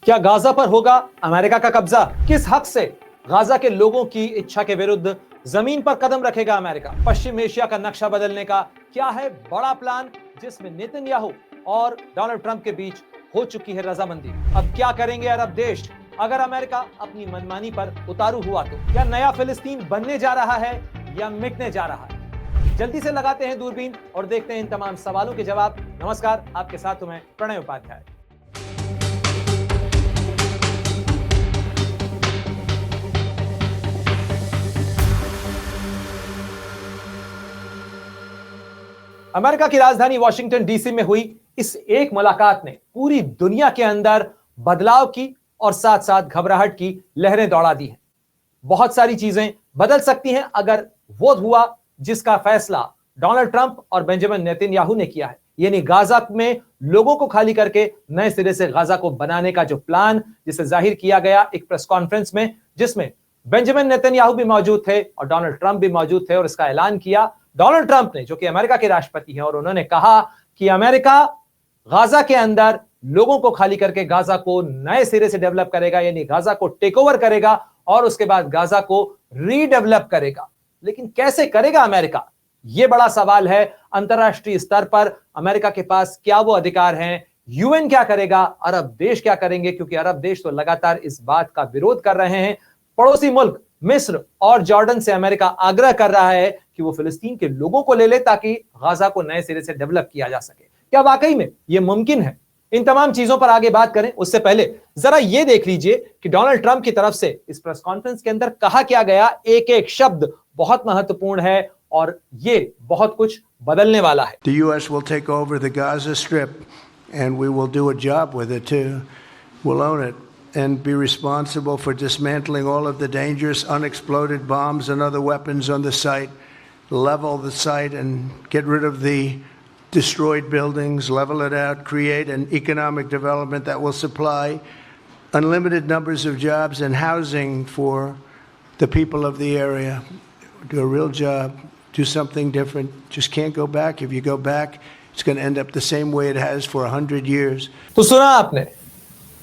क्या गाजा पर होगा अमेरिका का कब्जा? किस हक से गाजा के लोगों की इच्छा के विरुद्ध जमीन पर कदम रखेगा अमेरिका? पश्चिम एशिया का नक्शा बदलने का क्या है बड़ा प्लान, जिसमें नेतन्याहू और डोनाल्ड ट्रंप के बीच हो चुकी है रजामंदी? अब क्या करेंगे अरब देश अगर अमेरिका अपनी मनमानी पर उतारू हुआ तो? क्या नया फिलिस्तीन बनने जा रहा है या मिटने जा रहा है? जल्दी से लगाते हैं दूरबीन और देखते हैं इन तमाम सवालों के जवाब। नमस्कार, आपके साथ हूं मैं प्रणय उपाध्याय। अमेरिका की राजधानी वॉशिंगटन डीसी में हुई इस एक मुलाकात ने पूरी दुनिया के अंदर बदलाव की और साथ साथ घबराहट की लहरें दौड़ा दी हैं। बहुत सारी चीजें बदल सकती हैं अगर वो हुआ जिसका फैसला डोनाल्ड ट्रंप और बेंजामिन नेतन्याहू ने किया है, यानी गाजा में लोगों को खाली करके नए सिरे से गाजा को बनाने का जो प्लान, जिसे जाहिर किया गया एक प्रेस कॉन्फ्रेंस में, जिसमें बेंजामिन नेतन्याहू भी मौजूद थे और डोनाल्ड ट्रंप भी मौजूद थे। और इसका ऐलान किया डोनाल्ड ट्रंप ने, जो कि अमेरिका के राष्ट्रपति हैं, और उन्होंने कहा कि अमेरिका गाजा के अंदर लोगों को खाली करके गाजा को नए सिरे से डेवलप करेगा, यानी गाजा को टेक ओवर करेगा और उसके बाद गाजा को रीडेवलप करेगा। लेकिन कैसे करेगा अमेरिका? यह बड़ा सवाल है। अंतरराष्ट्रीय स्तर पर अमेरिका के पास क्या वो अधिकार हैं? यूएन क्या करेगा? अरब देश क्या करेंगे? क्योंकि अरब देश तो लगातार इस बात का विरोध कर रहे हैं। पड़ोसी मुल्क मिस्र और जॉर्डन से अमेरिका आग्रह कर रहा है कि वो फिलिस्तीन के लोगों को ले ले ताकि गाजा को नए सिरे से डेवलप किया जा सके। क्या वाकई में यह मुमकिन है? इन तमाम चीजों पर आगे बात करें उससे पहले जरा यह देख लीजिए कि डोनाल्ड ट्रंप की तरफ से इस प्रेस कॉन्फ्रेंस के अंदर कहा क्या गया। एक एक शब्द बहुत महत्वपूर्ण है और ये बहुत कुछ बदलने वाला है। The US will take over the Gaza Strip and we will do a job with it too. We'll own it and be responsible for dismantling all of the dangerous unexploded bombs and other weapons on the site, level the site and get rid of the destroyed buildings, level it out, create an economic development that will supply unlimited numbers of jobs and housing for the people of the area. Do a real job, do something different. Just can't go back. If you go back, it's going to end up the same way it has for 100 years. तो सुना आपने,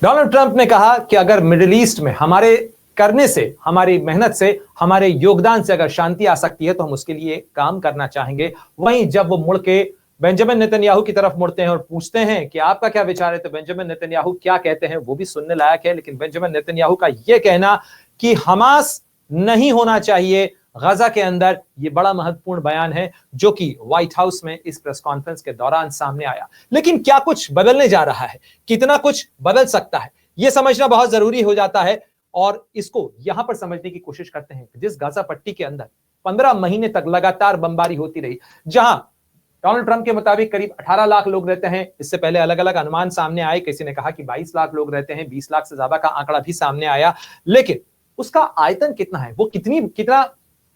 Donald Trump ने कहा कि अगर middle east में हमारे करने से, हमारी मेहनत से, हमारे योगदान से अगर शांति आ सकती है तो हम उसके लिए काम करना चाहेंगे। वहीं जब वो मुड़ के बेंजामिन नेतन्याहू की तरफ मुड़ते हैं और पूछते हैं कि आपका क्या विचार है, तो बेंजामिन नेतन्याहू क्या कहते हैं वो भी सुनने लायक है। लेकिन बेंजामिन नेतन्याहू का यह कहना कि हमास नहीं होना चाहिए गाजा के अंदर, यह बड़ा महत्वपूर्ण बयान है जो कि व्हाइट हाउस में इस प्रेस कॉन्फ्रेंस के दौरान सामने आया। लेकिन क्या कुछ बदलने जा रहा है? कितना कुछ बदल सकता है? यह समझना बहुत जरूरी हो जाता है और इसको यहां पर समझने की कोशिश करते हैं। जिस गाजा पट्टी के अंदर 15 महीने तक लगातार बमबारी होती रही, जहां डोनाल्ड ट्रंप के मुताबिक करीब 18 लाख लोग रहते हैं, इससे पहले अलग अलग अनुमान सामने आए, किसी ने कहा कि 22 लाख लोग रहते हैं, 20 लाख से ज्यादा का आंकड़ा भी सामने आया। लेकिन उसका आयतन कितना है, वो कितना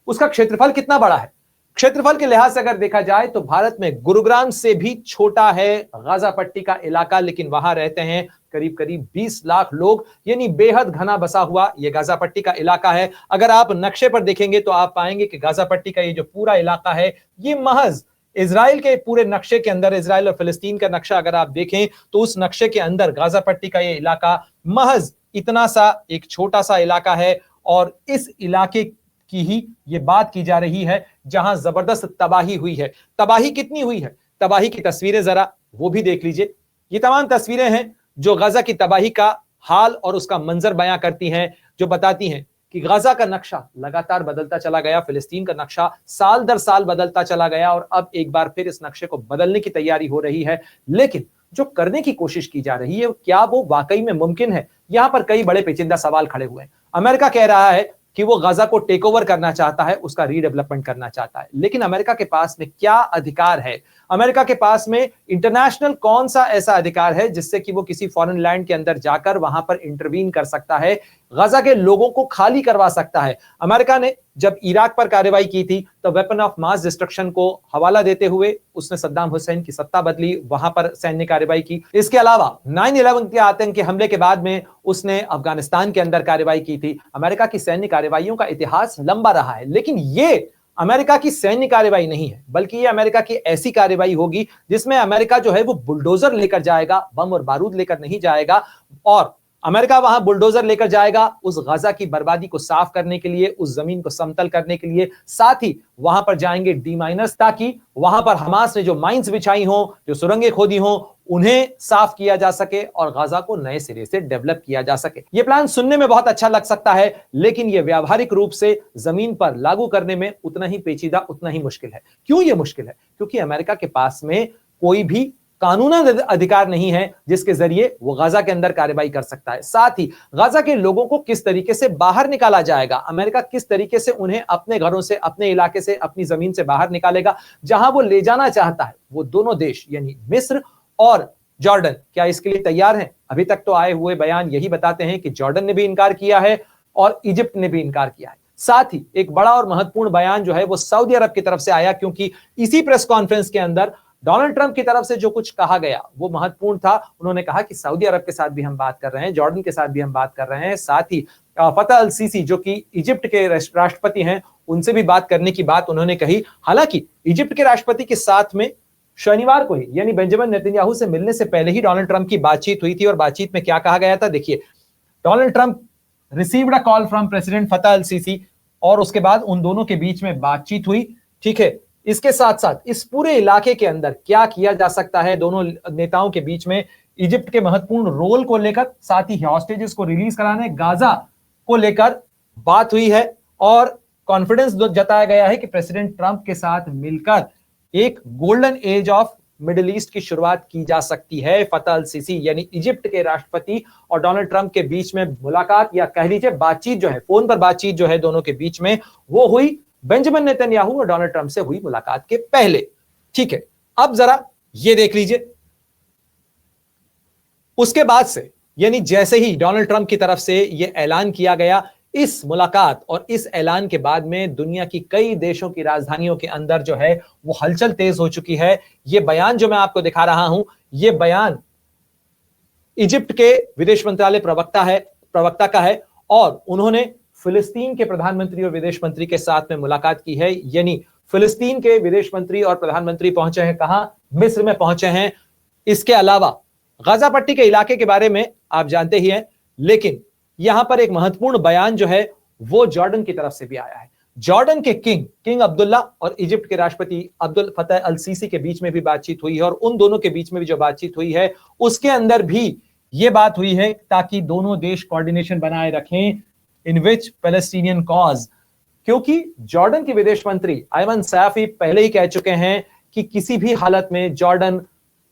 उसका क्षेत्रफल कितना बड़ा है? क्षेत्रफल के लिहाज से अगर देखा जाए तो भारत में गुरुग्राम से भी छोटा है गाजा पट्टी का इलाका, लेकिन वहां रहते हैं करीब करीब 20 लाख लोग, यानी बेहद घना बसा हुआ यह गाजा पट्टी का इलाका है। अगर आप नक्शे पर देखेंगे तो आप पाएंगे कि गाजा पट्टी का ये जो पूरा इलाका है, ये महज इजराइल के पूरे नक्शे के अंदर, इजराइल और फिलिस्तीन का नक्शा अगर आप देखें तो उस नक्शे के अंदर गाजा पट्टी का ये इलाका महज इतना सा एक छोटा सा इलाका है। और इस इलाके की ही ये बात की जा रही है जहां जबरदस्त तबाही हुई है। तबाही कितनी हुई है? तबाही की तस्वीरें जरा वो भी देख लीजिए। ये तमाम तस्वीरें हैं जो गाजा की तबाही का हाल और उसका मंजर बयां करती हैं, जो बताती हैं कि गाजा का नक्शा लगातार बदलता चला गया, फिलिस्तीन का नक्शा साल दर साल बदलता चला गया और अब एक बार फिर इस नक्शे को बदलने की तैयारी हो रही है। लेकिन जो करने की कोशिश की जा रही है, क्या वो वाकई में मुमकिन है? यहां पर कई बड़े पेचीदा सवाल खड़े हुए हैं। अमेरिका कह रहा है कि वो गाजा को टेक ओवर करना चाहता है, उसका रीडेवलपमेंट करना चाहता है। लेकिन अमेरिका के पास में क्या अधिकार है? अमेरिका के पास में इंटरनेशनल कौन सा ऐसा अधिकार है जिससे कि वो किसी फॉरेन लैंड के अंदर जाकर वहां पर इंटरवीन कर सकता है, गाजा के लोगों को खाली करवा सकता है? अमेरिका ने जब इराक पर कार्रवाई की थी तो वेपन ऑफ मास डिस्ट्रक्शन को हवाला देते हुए उसने सद्दाम हुसैन की सत्ता बदली, वहां पर सैन्य कार्रवाई की। इसके अलावा 9/11 के आतंकी हमले के बाद में उसने अफगानिस्तान के अंदर कार्रवाई की थी। अमेरिका की सैन्य कार्रवाइयों का इतिहास लंबा रहा है, लेकिन ये अमेरिका की सैन्य कार्रवाई नहीं है, बल्कि ये अमेरिका की ऐसी कार्रवाई होगी जिसमें अमेरिका जो है वो बुलडोजर लेकर जाएगा, बम और बारूद लेकर नहीं जाएगा। और अमेरिका वहां बुलडोजर लेकर जाएगा उस गजा की बर्बादी को साफ करने के लिए, उस जमीन को समतल करने के लिए। साथ ही वहां पर जाएंगे D-, ताकि वहां पर हमास ने जो माइंस बिछाई हो, जो सुरंगें खोदी हो, उन्हें साफ किया जा सके और गजा को नए सिरे से डेवलप किया जा सके। यह प्लान सुनने में बहुत अच्छा लग सकता है, लेकिन यह व्यावहारिक रूप से जमीन पर लागू करने में उतना ही पेचीदा, उतना ही मुश्किल है। क्यों यह मुश्किल है? क्योंकि अमेरिका के पास में कोई भी कानूनी अधिकार नहीं है जिसके जरिए वो गजा के अंदर कार्रवाई कर सकता है। साथ ही गजा के लोगों को किस तरीके से बाहर निकाला जाएगा, अमेरिका किस तरीके से उन्हें अपने घरों से, अपने इलाके से, अपनी जमीन से बाहर निकालेगा, जहां वो ले जाना चाहता है, वो दोनों देश यानी मिस्र और जॉर्डन क्या इसके लिए तैयार हैं? अभी तक तो आए हुए बयान यही बताते हैं कि जॉर्डन ने भी इनकार किया है और इजिप्ट ने भी इनकार किया है। साथ ही एक बड़ा और महत्वपूर्ण बयान जो है वो सऊदी अरब की तरफ से आया, क्योंकि इसी प्रेस कॉन्फ्रेंस के अंदर डोनाल्ड ट्रंप की तरफ से जो कुछ कहा गया वो महत्वपूर्ण था। उन्होंने कहा कि सऊदी अरब के साथ भी हम बात कर रहे हैं, जॉर्डन के साथ भी हम बात कर रहे हैं, साथ ही फतह अल सीसी जो कि इजिप्ट के राष्ट्रपति हैं, उनसे भी बात करने की बात उन्होंने कही। हालांकि इजिप्ट के राष्ट्रपति के साथ में शनिवार को ही यानी बेंजामिन नेतन्याहू से मिलने से पहले ही डोनाल्ड ट्रंप की बातचीत हुई थी और बातचीत में क्या कहा गया था, देखिए। Donald Trump received a call from president फतह अल सीसी और उसके बाद उन दोनों के बीच में बातचीत हुई, ठीक है। इसके साथ साथ इस पूरे इलाके के अंदर क्या किया जा सकता है दोनों नेताओं के बीच में, इजिप्ट के महत्वपूर्ण रोल को लेकर, साथ ही हॉस्टेजेस को रिलीज कराने, गाजा को लेकर बात हुई है और कॉन्फिडेंस जताया गया है कि प्रेसिडेंट ट्रंप के साथ मिलकर एक golden age of middle east की शुरुआत की जा सकती है। फतह अल सीसी यानी इजिप्ट के राष्ट्रपति और डोनाल्ड ट्रंप के बीच में मुलाकात या कह लीजिए बातचीत जो है, फोन पर बातचीत जो है दोनों के बीच में, वो हुई बेंजामिन नेतन्याहू और डोनाल्ड ट्रंप से हुई मुलाकात के पहले, ठीक है। अब जरा ये देख लीजिए, उसके बाद से यानी जैसे ही डोनाल्ड ट्रंप की तरफ से यह ऐलान किया गया, इस मुलाकात और इस ऐलान के बाद में दुनिया की कई देशों की राजधानियों के अंदर जो है वो हलचल तेज हो चुकी है। यह बयान जो मैं आपको दिखा रहा हूं, यह बयान इजिप्ट के विदेश मंत्रालय प्रवक्ता का है और उन्होंने फिलिस्तीन के प्रधानमंत्री और विदेश मंत्री के साथ में मुलाकात की है। यानी फिलिस्तीन के विदेश मंत्री और प्रधानमंत्री पहुंचे हैं कहां? मिस्र में पहुंचे हैं। इसके अलावा गजा पट्टी के इलाके के बारे में आप जानते ही हैं, लेकिन यहां पर एक महत्वपूर्ण बयान जो है वो जॉर्डन की तरफ से भी आया है। जॉर्डन के किंग अब्दुल्ला और इजिप्ट के राष्ट्रपति अब्दुल फतह अल सीसी के बीच में भी बातचीत हुई है और उन दोनों के बीच में भी जो बातचीत हुई है उसके अंदर भी यह बात हुई है ताकि दोनों देश कोऑर्डिनेशन बनाए रखें इन विच पैलेस्टीनियन कॉज, क्योंकि जॉर्डन के विदेश मंत्री अयमन सयाफी पहले ही कह चुके हैं कि किसी भी हालत में जॉर्डन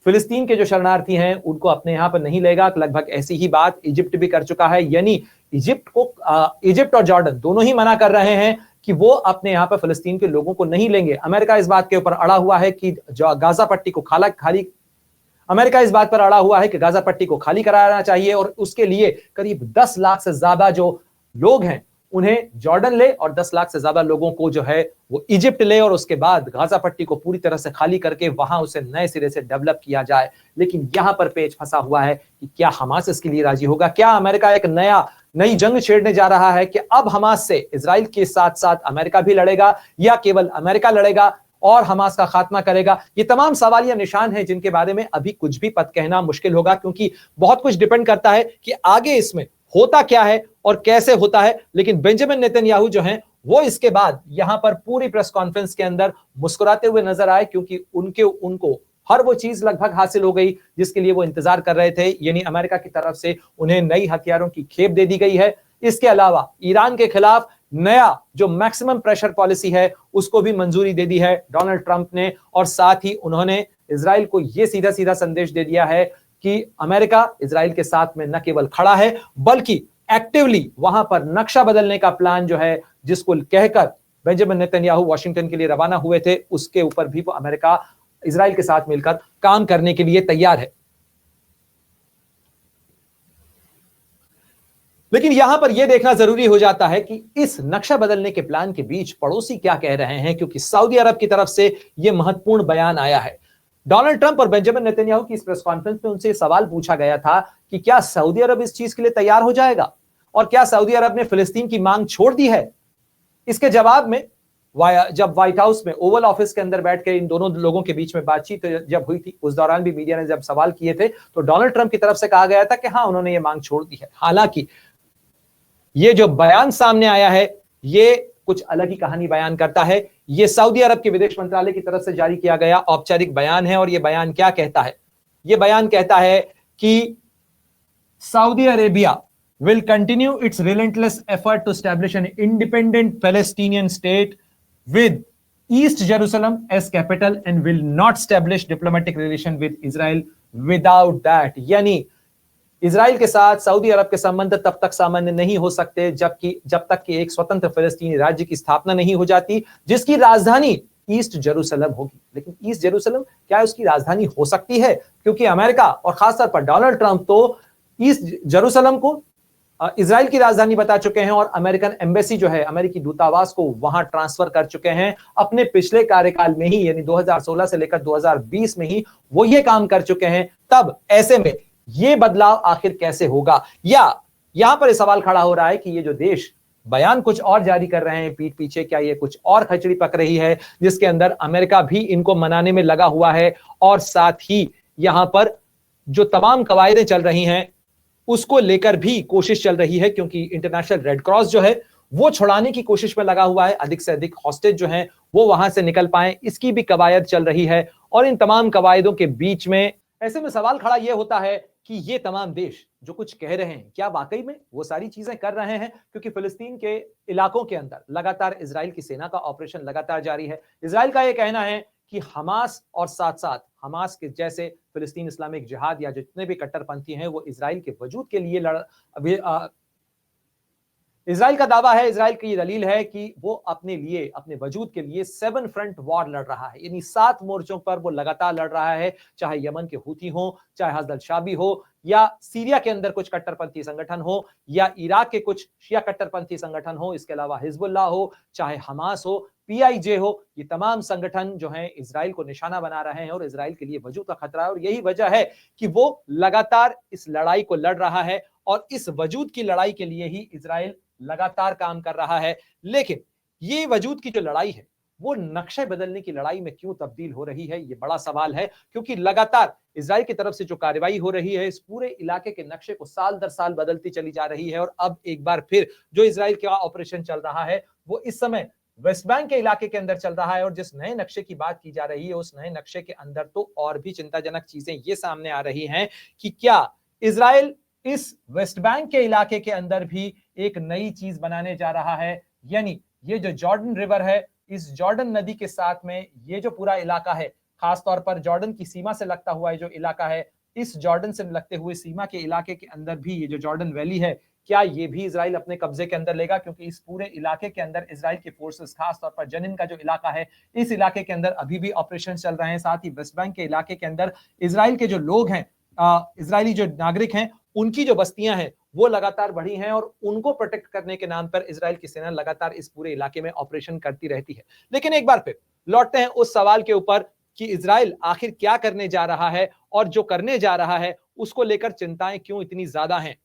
फिलिस्तीन के जो शरणार्थी हैं उनको अपने यहां पर नहीं लेगा। लगभग ऐसी ही बात इजिप्ट भी कर चुका है, यानी इजिप्ट और जॉर्डन दोनों ही मना कर रहे हैं कि वो अपने यहां पर फिलिस्तीन के लोगों को नहीं लेंगे। अमेरिका इस बात के ऊपर अड़ा हुआ है कि गाजा पट्टी को गाजा पट्टी को खाली कराना चाहिए और उसके लिए करीब 10 लाख से ज्यादा जो लोग हैं उन्हें जॉर्डन ले और 10 लाख से ज्यादा लोगों को जो है वो इजिप्ट ले और उसके बाद गाजा पट्टी को पूरी तरह से खाली करके वहां उसे नए सिरे से डेवलप किया जाए। लेकिन यहां पर पेच फंसा हुआ है कि क्या हमास इसके लिए राजी होगा? क्या अमेरिका एक नई जंग छेड़ने जा रहा है कि अब हमास से इजराइल के साथ साथ अमेरिका भी लड़ेगा या केवल अमेरिका लड़ेगा और हमास का खात्मा करेगा? ये तमाम सवालिया निशान हैं जिनके बारे में अभी कुछ भी पद कहना मुश्किल होगा, क्योंकि बहुत कुछ डिपेंड करता है कि आगे इसमें होता क्या है और कैसे होता है। लेकिन बेंजामिन नेतन्याहू जो हैं वो इसके बाद यहां पर पूरी प्रेस कॉन्फ्रेंस के अंदर मुस्कुराते हुए नजर आए, क्योंकि उनको हर वो चीज लगभग हासिल हो गई जिसके लिए वो इंतजार कर रहे थे। यानी अमेरिका की तरफ से उन्हें नई हथियारों की खेप दे दी गई है। इसके अलावा ईरान के खिलाफ नया जो मैक्सिमम प्रेशर पॉलिसी है उसको भी मंजूरी दे दी है डोनाल्ड ट्रंप ने, और साथ ही उन्होंने इजराइल को यह सीधा सीधा संदेश दे दिया है कि अमेरिका इजराइल के साथ में न केवल खड़ा है बल्कि एक्टिवली वहां पर नक्शा बदलने का प्लान जो है जिसको कहकर बेंजामिन नेतन्याहू वॉशिंगटन के लिए रवाना हुए थे, उसके ऊपर भी वो अमेरिका इजराइल के साथ मिलकर काम करने के लिए तैयार है। लेकिन यहां पर यह देखना जरूरी हो जाता है कि इस नक्शा बदलने के प्लान के बीच पड़ोसी क्या कह रहे हैं, क्योंकि सऊदी अरब की तरफ से यह महत्वपूर्ण बयान आया है। डोनाल्ड ट्रंप और बेंजामिन नेतन्याहू की इस प्रेस कॉन्फ्रेंस में उनसे सवाल पूछा गया था कि क्या सऊदी अरब इस चीज के लिए तैयार हो जाएगा और क्या सऊदी अरब ने फिलिस्तीन की मांग छोड़ दी है। इसके जवाब में जब व्हाइट हाउस में ओवल ऑफिस के अंदर बैठ के इन दोनों लोगों के बीच में बातचीत जब हुई थी, उस दौरान भी मीडिया ने जब सवाल किए थे तो डोनाल्ड ट्रंप की तरफ से कहा गया था कि हाँ, उन्होंने ये मांग छोड़ दी है। हालांकि ये जो बयान सामने आया है ये कुछ अलग ही कहानी बयान करता है। ये सऊदी अरब के विदेश मंत्रालय की तरफ से जारी किया गया औपचारिक बयान है और ये बयान क्या कहता है? ये बयान कहता है कि Saudi Arabia will continue its relentless effort to establish an independent Palestinian state with East Jerusalem as capital and will not establish diplomatic relation with Israel without that। यानी इजराइल के साथ सऊदी अरब के संबंध तब तक सामान्य नहीं हो सकते जब तक कि एक स्वतंत्र फिलिस्तीनी राज्य की स्थापना नहीं हो जाती जिसकी राजधानी ईस्ट जेरूसलम होगी। लेकिन ईस्ट जेरूसलम क्या उसकी राजधानी हो सकती है? क्योंकि अमेरिका और खासतौर पर डोनाल्ड ट्रंप तो ईस्ट जेरूसलम को इजराइल की राजधानी बता चुके हैं और अमेरिकन एम्बेसी जो है, अमेरिकी दूतावास को वहां ट्रांसफर कर चुके हैं। अपने पिछले कार्यकाल में ही यानी 2016 से लेकर 2020 में ही वो ये काम कर चुके हैं। तब ऐसे में ये बदलाव आखिर कैसे होगा? या यहां पर सवाल खड़ा हो रहा है कि ये जो देश बयान कुछ और जारी कर रहे हैं पीठ पीछे, क्या ये कुछ और खचड़ी पक रही है जिसके अंदर अमेरिका भी इनको मनाने में लगा हुआ है और साथ ही यहां पर जो तमाम कवायदें चल रही हैं उसको लेकर भी कोशिश चल रही है, क्योंकि इंटरनेशनल रेड क्रॉस जो है वो छुड़ाने की कोशिश में लगा हुआ है। अधिक से अधिक हॉस्टेज जो हैं वो वहां से निकल पाए, इसकी भी कवायद चल रही है। और इन तमाम कवायदों के बीच में ऐसे में सवाल खड़ा यह होता है कि ये तमाम देश जो कुछ कह रहे हैं क्या वाकई में वो सारी चीजें कर रहे हैं? क्योंकि फिलिस्तीन के इलाकों के अंदर लगातार इजराइल की सेना का ऑपरेशन लगातार जारी है। इजराइल का यह कहना है कि हमास और साथ साथ हमास के जैसे फिलिस्तीन इस्लामिक जिहाद या जितने भी कट्टरपंथी हैं वो इजराइल के वजूद के लिए इजराइल का दावा है, इजराइल की दलील है कि वो अपने लिए, अपने वजूद के लिए 7 फ्रंट वॉर लड़ रहा है, यानी 7 मोर्चों पर वो लगातार लड़ रहा है। चाहे यमन के हूथी हो, चाहे हजरत शाबी हो, या सीरिया के अंदर कुछ कट्टरपंथी संगठन हो, या इराक के कुछ शिया कट्टरपंथी संगठन हो, इसके अलावा हिजबुल्लाह हो, चाहे हमास हो, PIJ हो, ये तमाम संगठन जो हैं इजराइल को निशाना बना रहे हैं और इजराइल के लिए वजूद का खतरा है। और यही वजह है कि वो लगातार इस लड़ाई को लड़ रहा है और इस वजूद की लड़ाई के लिए ही इजराइल लगातार काम कर रहा है। लेकिन ये वजूद की जो लड़ाई है वो नक्शे बदलने की लड़ाई में क्यों तब्दील हो रही है, ये बड़ा सवाल है। क्योंकि लगातार इजराइल की तरफ से जो कार्रवाई हो रही है इस पूरे इलाके के नक्शे को साल दर साल बदलती चली जा रही है। और अब एक बार फिर जो इजराइल का ऑपरेशन चल रहा है वो इस समय वेस्ट बैंक के इलाके के अंदर चल रहा है। और जिस नए नक्शे की बात की जा रही है उस नए नक्शे के अंदर तो और भी चिंताजनक चीजें ये सामने आ रही हैं कि क्या इजराइल इस वेस्ट बैंक के इलाके के अंदर भी एक नई चीज बनाने जा रहा है। यानी ये जो जॉर्डन रिवर है, इस जॉर्डन नदी के साथ में ये जो पूरा इलाका है, खासतौर पर जॉर्डन की सीमा से लगता हुआ जो इलाका है, इस जॉर्डन से लगते हुए सीमा के इलाके के अंदर भी ये जो जॉर्डन वैली है, क्या ये भी इजराइल अपने कब्जे के अंदर लेगा? क्योंकि इस पूरे इलाके के अंदर इजराइल के फोर्सेस, खासतौर पर जनिन का जो इलाका है, इस इलाके के अंदर अभी भी ऑपरेशन चल रहे हैं। साथ ही वेस्ट बैंक के इलाके के अंदर इजराइल के जो लोग हैं, इजरायली जो नागरिक हैं, उनकी जो बस्तियां हैं वो लगातार बढ़ी हैं और उनको प्रोटेक्ट करने के नाम पर इजराइल की सेना लगातार इस पूरे इलाके में ऑपरेशन करती रहती है। लेकिन एक बार फिर लौटते हैं उस सवाल के ऊपर कि इजराइल आखिर क्या करने जा रहा है और जो करने जा रहा है उसको लेकर चिंताएं क्यों इतनी ज्यादा हैं?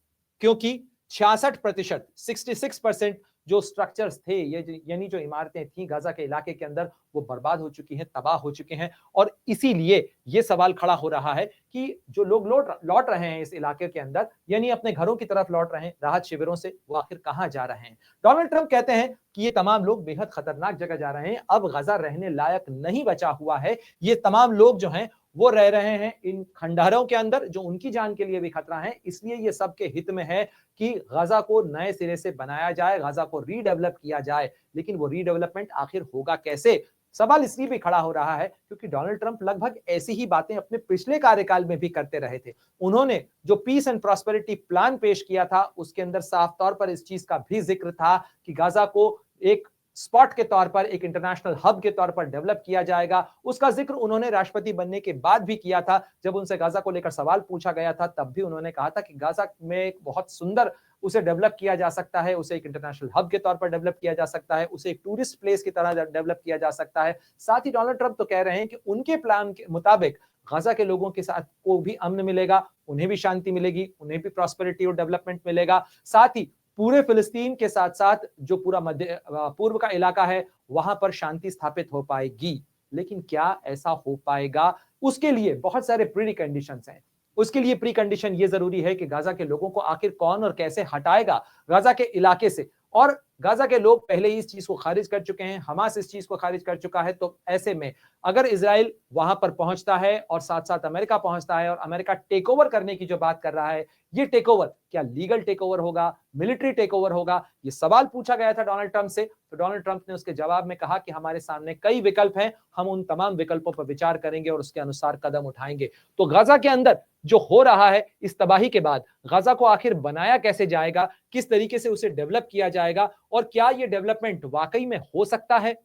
क्योंकि 66%, 66% जो स्ट्रक्चर्स थे, ये यानी जो इमारतें थी गाजा के इलाके के अंदर, वो बर्बाद हो चुकी हैं, तबाह हो चुके हैं। और इसीलिए ये सवाल खड़ा हो रहा है कि जो लोग लौट रहे हैं इस इलाके के अंदर, यानी अपने घरों की तरफ लौट रहे हैं राहत शिविरों से, वो आखिर कहां जा रहे हैं? डोनाल्ड ट्रंप कहते हैं कि ये तमाम लोग बेहद खतरनाक जगह जा रहे हैं, अब गाजा रहने लायक नहीं बचा हुआ है। ये तमाम लोग जो हैं वो रह रहे हैं इन खंडहरों के अंदर जो उनकी जान के लिए भी खतरा है। इसलिए ये सबके हित में है कि गाजा को नए सिरे से बनाया जाए, गाजा को रीडेवलप किया जाए। लेकिन वो रीडेवलपमेंट आखिर होगा कैसे? सवाल इसलिए भी खड़ा हो रहा है क्योंकि डोनाल्ड ट्रंप लगभग ऐसी ही बातें अपने पिछले कार्यकाल में भी करते रहे थे। उन्होंने जो पीस एंड प्रॉस्पेरिटी प्लान पेश किया था उसके अंदर साफ तौर पर इस चीज का भी जिक्र था कि गाजा को एक स्पॉट के तौर पर, एक इंटरनेशनल हब के तौर पर डेवलप किया जाएगा। उसका जिक्र उन्होंने राष्ट्रपति बनने के बाद भी किया था। जब उनसे गाजा को लेकर सवाल पूछा गया था तब भी उन्होंने कहा था कि गाजा में एक बहुत सुंदर उसे डेवलप किया जा सकता है, उसे एक इंटरनेशनल हब के तौर पर डेवलप किया जा सकता है, उसे एक टूरिस्ट प्लेस की तरह डेवलप किया जा सकता है। साथ ही डोनाल्ड ट्रंप तो कह रहे हैं कि उनके प्लान के मुताबिक गाजा के लोगों के साथ को भी अमन मिलेगा, उन्हें भी शांति मिलेगी, उन्हें भी प्रॉस्पेरिटी और डेवलपमेंट मिलेगा। साथ ही पूरे फिलिस्तीन के साथ साथ जो पूरा मध्य पूर्व का इलाका है वहां पर शांति स्थापित हो पाएगी। लेकिन क्या ऐसा हो पाएगा? उसके लिए बहुत सारे प्री कंडीशंस हैं। उसके लिए प्री कंडीशन ये जरूरी है कि गाजा के लोगों को आखिर कौन और कैसे हटाएगा गाजा के इलाके से, और गाजा के लोग पहले ही इस चीज को खारिज कर चुके हैं, हमास इस चीज को खारिज कर चुका है। तो ऐसे में अगर इजराइल वहां पर पहुंचता है और साथ साथ अमेरिका पहुंचता है और अमेरिका टेक ओवर करने की जो बात कर रहा है, ये टेक ओवर क्या लीगल टेक ओवर होगा, मिलिट्री टेक ओवर होगा? ये सवाल पूछा गया था डोनाल्ड ट्रंप से, तो डोनाल्ड ट्रंप ने उसके जवाब में कहा कि हमारे सामने कई विकल्प हैं, हम उन तमाम विकल्पों पर विचार करेंगे और उसके अनुसार कदम उठाएंगे। तो गाजा के अंदर जो हो रहा है इस तबाही के बाद, गाजा को आखिर बनाया कैसे जाएगा, किस तरीके से उसे डेवलप किया जाएगा, और क्या यह डेवलपमेंट वाकई में हो सकता है?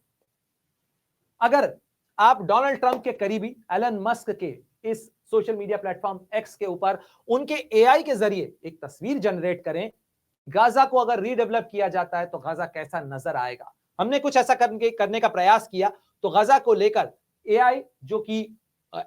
अगर आप डोनाल्ड ट्रंप के करीबी एलन मस्क के इस सोशल मीडिया प्लेटफॉर्म एक्स के ऊपर उनके एआई के जरिए एक तस्वीर जनरेट करें, गाजा को अगर रीडेवलप किया जाता है तो गाजा कैसा नजर आएगा। हमने कुछ ऐसा करने का प्रयास किया, तो गाजा को लेकर एआई जो कि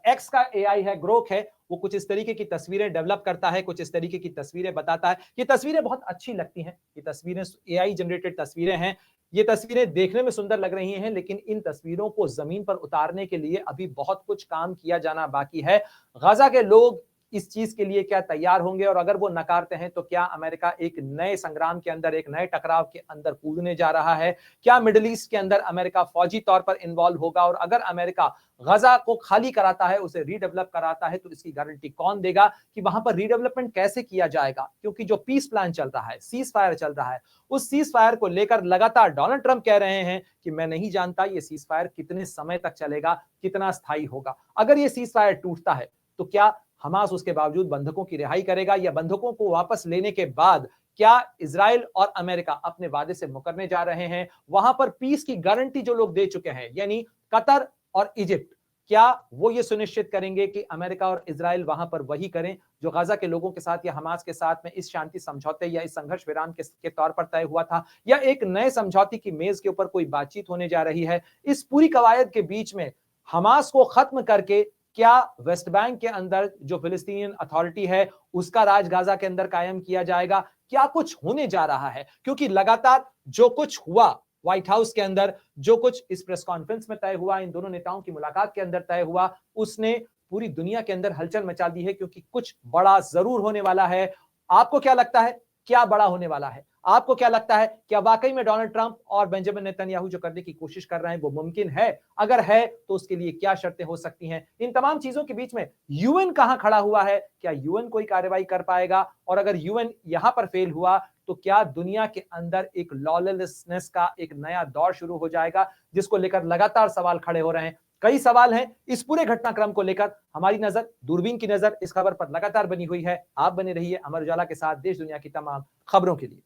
एक्स का एआई है, ग्रोक है, वो कुछ इस तरीके की तस्वीरें डेवलप करता है, कुछ इस तरीके की तस्वीरें बताता है। ये तस्वीरें बहुत अच्छी लगती हैं, ये तस्वीरें एआई जनरेटेड तस्वीरें हैं, ये तस्वीरें देखने में सुंदर लग रही हैं, लेकिन इन तस्वीरों को जमीन पर उतारने के लिए अभी बहुत कुछ काम किया जाना बाकी है। गाजा के लोग इस चीज के लिए क्या तैयार होंगे, और अगर वो नकारते हैं तो क्या अमेरिका एक नए संग्राम के अंदर, एक नए टकराव के अंदर कूदने जा रहा है? क्या मिडिल ईस्ट के अंदर अमेरिका फौजी तौर पर इन्वॉल्व होगा? और अगर अमेरिका गाजा को खाली कराता है, उसे रीडेवलप कराता है, तो इसकी गारंटी कौन देगा कि वहां पर रीडेवलपमेंट कैसे किया जाएगा? क्योंकि जो पीस प्लान चल रहा है, सीज फायर चल रहा है, उस सीज फायर को लेकर लगातार डोनाल्ड ट्रंप कह रहे हैं कि मैं नहीं जानता ये सीज फायर कितने समय तक चलेगा, कितना स्थायी होगा। अगर ये सीज फायर टूटता है तो क्या हमास उसके बावजूद बंधकों की रिहाई करेगा, या बंधकों को वापस लेने के बाद क्या इजराइल और अमेरिका अपने वादे से मुकरने जा रहे हैं? वहां पर पीस की गारंटी जो लोग दे चुके हैं, यानी कतर और इजिप्ट, क्या वो ये सुनिश्चित करेंगे कि अमेरिका और इजराइल वहां पर वही करें जो गाजा के लोगों के साथ या हमास के साथ में इस शांति समझौते या इस संघर्ष विराम के तौर पर तय हुआ था, या एक नए समझौते की मेज के ऊपर कोई बातचीत होने जा रही है? इस पूरी कवायद के बीच में हमास को खत्म करके क्या वेस्ट बैंक के अंदर जो फिलिस्तीनियन अथॉरिटी है उसका राज गाजा के अंदर कायम किया जाएगा? क्या कुछ होने जा रहा है? क्योंकि लगातार जो कुछ हुआ व्हाइट हाउस के अंदर, जो कुछ इस प्रेस कॉन्फ्रेंस में तय हुआ, इन दोनों नेताओं की मुलाकात के अंदर तय हुआ, उसने पूरी दुनिया के अंदर हलचल मचा दी है, क्योंकि कुछ बड़ा जरूर होने वाला है। आपको क्या लगता है क्या बड़ा होने वाला है? आपको क्या लगता है, क्या वाकई में डोनाल्ड ट्रंप और बेंजामिन नेतन्याहू जो करने की कोशिश कर रहे हैं वो मुमकिन है? अगर है तो उसके लिए क्या शर्तें हो सकती हैं? इन तमाम चीजों के बीच में यूएन कहां खड़ा हुआ है? क्या यूएन कोई कार्रवाई कर पाएगा? और अगर यूएन यहां पर फेल हुआ तो क्या दुनिया के अंदर एक लॉलेसनेस का एक नया दौर शुरू हो जाएगा, जिसको लेकर लगातार सवाल खड़े हो रहे हैं? कई सवाल हैं इस पूरे घटनाक्रम को लेकर। हमारी नजर, दूरबीन की नजर इस खबर पर लगातार बनी हुई है। आप बने रहिए अमर उजाला के साथ देश दुनिया की तमाम खबरों के लिए।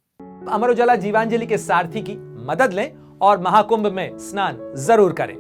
अमर उजाला जीवांजलि के सारथी की मदद लें और महाकुंभ में स्नान जरूर करें।